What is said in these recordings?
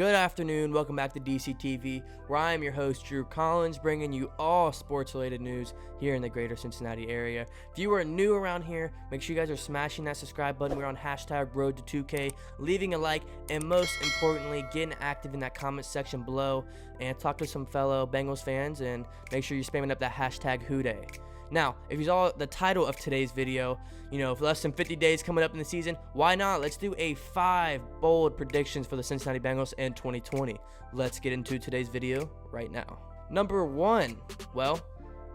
Good afternoon, welcome back to DCTV, where I am your host, Drew Collins, bringing you all sports-related news here in the greater Cincinnati area. If you are new around here, make sure you guys are smashing that subscribe button. We're on hashtag Road to 2K, leaving a like, and most importantly, getting active in that comment section below, and talk to some fellow Bengals fans, and make sure you're spamming up that hashtag Houday. Now, if you saw the title of today's video, for less than 50 days coming up in the season, why not? Let's do a 5 bold predictions for the Cincinnati Bengals in 2020. Let's get into today's video right now. Number 1, well,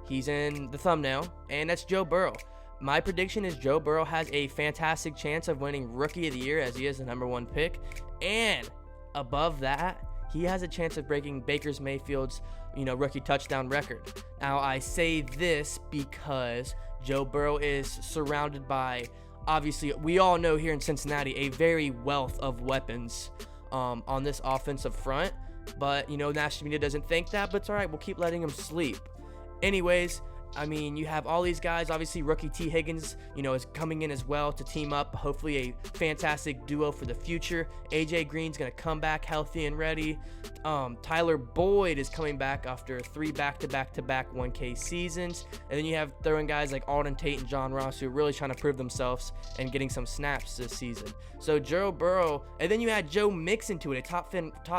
he's in the thumbnail, and that's Joe Burrow. My prediction is Joe Burrow has a fantastic chance of winning Rookie of the Year, as he is the #1 pick, and above that, he has a chance of breaking Baker Mayfield's rookie touchdown record. Now, I say this because Joe Burrow is surrounded by, obviously, we all know here in Cincinnati, a very wealth of weapons on this offensive front. But, national media doesn't think that, but it's all right. We'll keep letting him sleep. Anyways, you have all these guys. Obviously, rookie T. Higgins, is coming in as well to team up. Hopefully, a fantastic duo for the future. AJ Green's going to come back healthy and ready. Tyler Boyd is coming back after 3 back-to-back 1K seasons. And then you have throwing guys like Alden Tate and John Ross, who are really trying to prove themselves and getting some snaps this season. So Joe Burrow, and then you add Joe Mixon to it, a top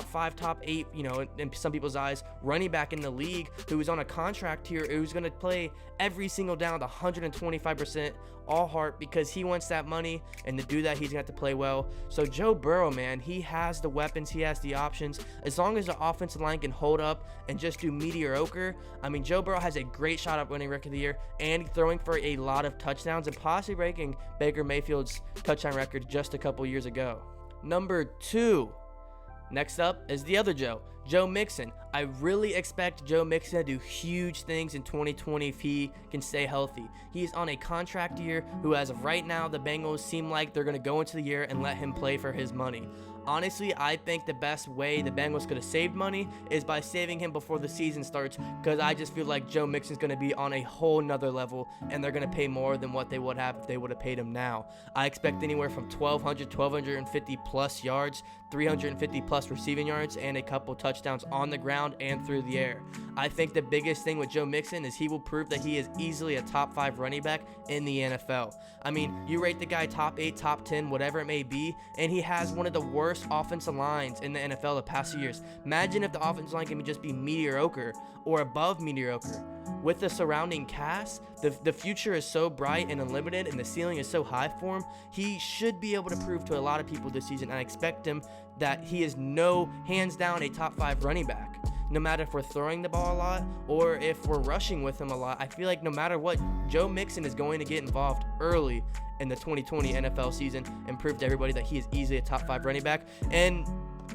5, top 8, in some people's eyes, running back in the league, who is on a contract here, who's going to play every single down to 125% all heart, because he wants that money, and to do that he's going to have to play well. So Joe Burrow, man, he has the weapons, he has the options. As long as the offensive line can hold up and just do mediocre, Joe Burrow has a great shot at winning Rookie of the Year and throwing for a lot of touchdowns and possibly breaking Baker Mayfield's touchdown record just a couple years ago. Number 2, next up is the other Joe Mixon. I really expect Joe Mixon to do huge things in 2020 if he can stay healthy. He is on a contract year who, as of right now, the Bengals seem like they're going to go into the year and let him play for his money. Honestly, I think the best way the Bengals could have saved money is by saving him before the season starts, because I just feel like Joe Mixon's going to be on a whole nother level, and they're going to pay more than what they would have if they would have paid him now. I expect anywhere from 1,250 plus yards, 350 plus receiving yards, and a couple touchdowns on the ground and through the air. I think the biggest thing with Joe Mixon is he will prove that he is easily a top 5 running back in the NFL. You rate the guy top 8, top 10, whatever it may be, and he has one of the worst offensive lines in the NFL the past few years. Imagine if the offensive line can just be mediocre or above mediocre. With the surrounding cast, the future is so bright and unlimited, and the ceiling is so high for him. He should be able to prove to a lot of people this season, and I expect him that he is hands down a top 5 running back. No matter if we're throwing the ball a lot or if we're rushing with him a lot, I feel like no matter what, Joe Mixon is going to get involved early in the 2020 NFL season and prove to everybody that he is easily a top 5 running back. And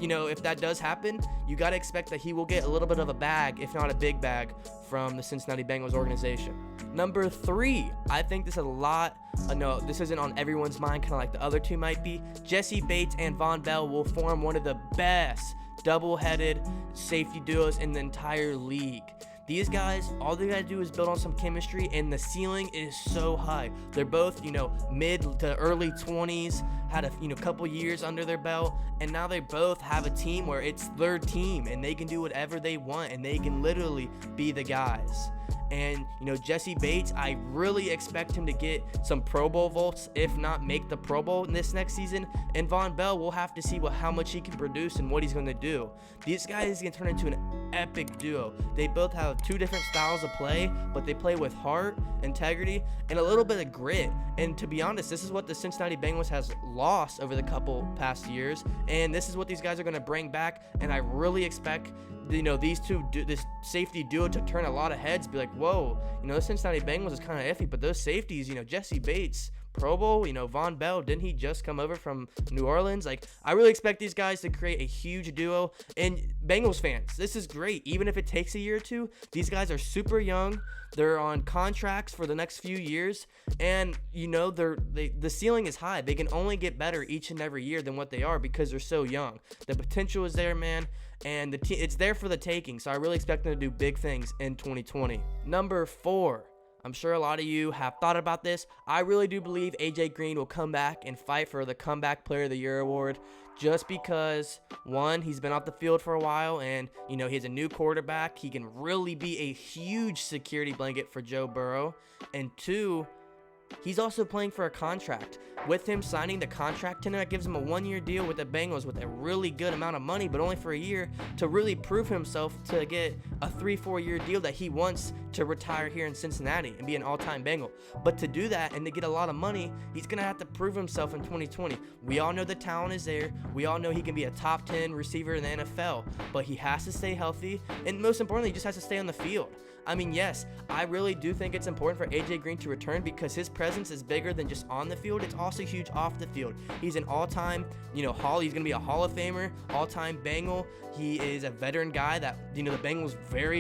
if that does happen, you got to expect that he will get a little bit of a bag, if not a big bag, from the Cincinnati Bengals organization. Number 3, I think this is a lot. No, this isn't on everyone's mind, kind of like the other 2 might be. Jesse Bates and Von Bell will form one of the best double-headed safety duos in the entire league. These guys, all they gotta do is build on some chemistry, and the ceiling is so high. They're both, mid to early 20s, had a couple years under their belt, and now they both have a team where it's their team, and they can do whatever they want, and they can literally be the guys. And, Jesse Bates, I really expect him to get some Pro Bowl votes, if not make the Pro Bowl in this next season. And Von Bell, we'll have to see how much he can produce and what he's going to do. These guys can turn into an epic duo. They both have 2 different styles of play, but they play with heart, integrity, and a little bit of grit. And to be honest, this is what the Cincinnati Bengals has lost over the couple past years, and this is what these guys are going to bring back. And I really expect these two, this safety duo, to turn a lot of heads, be like, whoa, the Cincinnati Bengals is kind of iffy, but those safeties, Jesse Bates, Pro Bowl, Von Bell, didn't he just come over from New Orleans? I really expect these guys to create a huge duo. And Bengals fans, this is great. Even if it takes a year or 2, these guys are super young. They're on contracts for the next few years, and the ceiling is high. They can only get better each and every year than what they are because they're so young. The potential is there, man, and it's there for the taking. So I really expect them to do big things in 2020. Number 4, I'm sure a lot of you have thought about this. I really do believe AJ Green will come back and fight for the Comeback Player of the Year award, just because, one, he's been off the field for a while, and, you know, he's a new quarterback. He can really be a huge security blanket for Joe Burrow. And two, he's also playing for a contract. With him signing the contract tender, that gives him a 1-year deal with the Bengals with a really good amount of money, but only for a year, to really prove himself to get a 3-4 year deal that he wants to retire here in Cincinnati and be an all-time Bengal. But to do that and to get a lot of money, he's going to have to prove himself in 2020. We all know the talent is there. We all know he can be a top 10 receiver in the NFL, but he has to stay healthy, and most importantly, he just has to stay on the field. I mean, yes, I really do think it's important for AJ Green to return because his presence is bigger than just on the field. It's also huge off the field. He's an all-time, he's going to be a Hall of Famer, all-time Bengal. He is a veteran guy that, the Bengals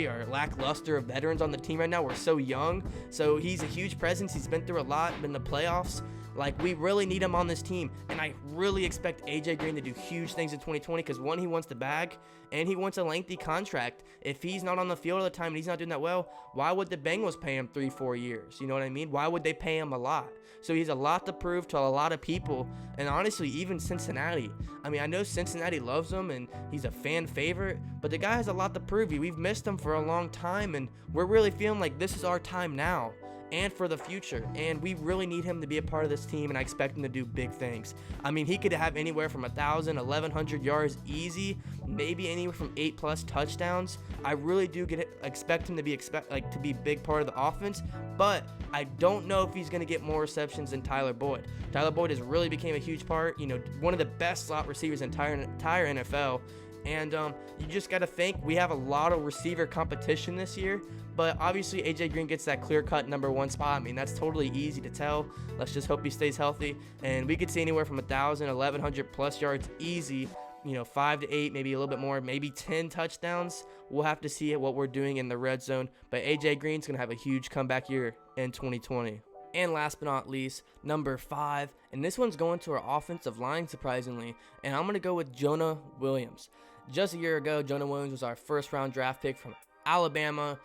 are lackluster of veterans on the team right now. We're so young. So he's a huge presence. He's been through a lot in the playoffs. Like, we really need him on this team, and I really expect AJ Green to do huge things in 2020 because, one, he wants the bag, and he wants a lengthy contract. If he's not on the field all the time and he's not doing that well, why would the Bengals pay him 3-4 years? You know what I mean? Why would they pay him a lot? So he's a lot to prove to a lot of people, and honestly, even Cincinnati. I mean, I know Cincinnati loves him, and he's a fan favorite, but the guy has a lot to prove. We've missed him for a long time, and we're really feeling like this is our time now and for the future, and we really need him to be a part of this team, and I expect him to do big things. I mean, he could have anywhere from 1,000, 1,100 yards easy, maybe anywhere from 8+ touchdowns. I really do expect him to be a big part of the offense, but I don't know if he's going to get more receptions than Tyler Boyd. Tyler Boyd has really became a huge part, one of the best slot receivers in the entire NFL. And you just got to think we have a lot of receiver competition this year, but obviously AJ Green gets that clear-cut #1 spot. I mean, that's totally easy to tell. Let's just hope he stays healthy, and we could see anywhere from 1,000, 1,100+ yards easy, 5 to 8, maybe a little bit more, maybe 10 touchdowns. We'll have to see what we're doing in the red zone, but AJ Green's going to have a huge comeback year in 2020. And last but not least, number 5, and this one's going to our offensive line, surprisingly, and I'm going to go with Jonah Williams. Just a year ago, Jonah Williams was our first-round draft pick from Alabama.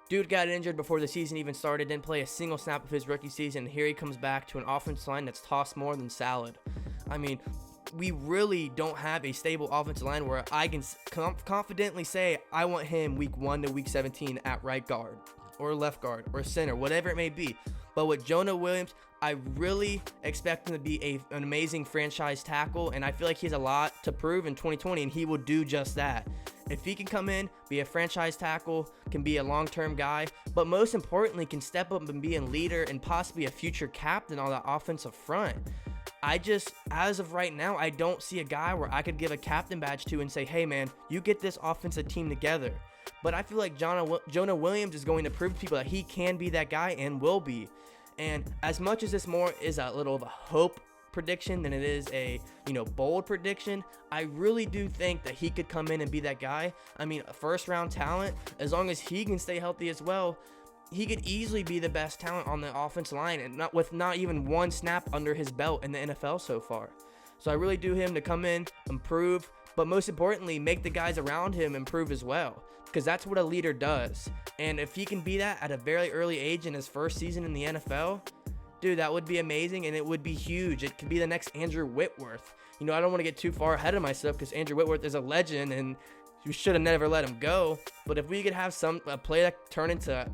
Dude got injured before the season even started, didn't play a single snap of his rookie season, and here he comes back to an offensive line that's tossed more than salad. I mean, we really don't have a stable offensive line where I can confidently say I want him week 1 to week 17 at right guard or left guard or center, whatever it may be. But with Jonah Williams, I really expect him to be an amazing franchise tackle, and I feel like he has a lot to prove in 2020, and he will do just that. If he can come in, be a franchise tackle, can be a long-term guy, but most importantly, can step up and be a leader and possibly a future captain on that offensive front. As of right now, I don't see a guy where I could give a captain badge to and say, hey man, you get this offensive team together. But I feel like Jonah Williams is going to prove to people that he can be that guy and will be. And as much as this more is a little of a hope prediction than it is a bold prediction, I really do think that he could come in and be that guy. I mean, a first-round talent, as long as he can stay healthy as well, he could easily be the best talent on the offensive line, and not even one snap under his belt in the NFL so far. So I really do him to come in, improve, but most importantly, make the guys around him improve as well, because that's what a leader does. And if he can be that at a very early age in his first season in the NFL, dude, that would be amazing, and it would be huge. It could be the next Andrew Whitworth. I don't want to get too far ahead of myself because Andrew Whitworth is a legend, and you should have never let him go. But if we could have a player that turn into,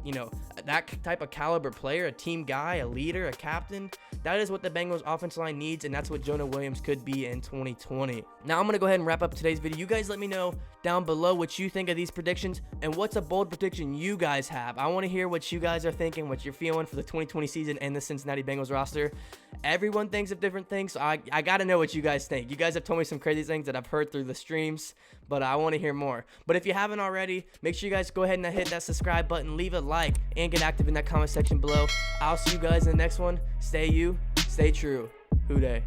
that type of caliber player, a team guy, a leader, a captain, that is what the Bengals offensive line needs, and that's what Jonah Williams could be in 2020. Now I'm going to go ahead and wrap up today's video. You guys let me know down below what you think of these predictions and what's a bold prediction you guys have. I want to hear what you guys are thinking, what you're feeling for the 2020 season and the Cincinnati Bengals roster. Everyone thinks of different things, so I got to know what you guys think. You guys have told me some crazy things that I've heard through the streams, but I want to hear more. But if you haven't already, make sure you guys go ahead and hit that subscribe button, leave a like, and get active in that comment section below. I'll see you guys in the next one. Stay you, stay true. Hoo day.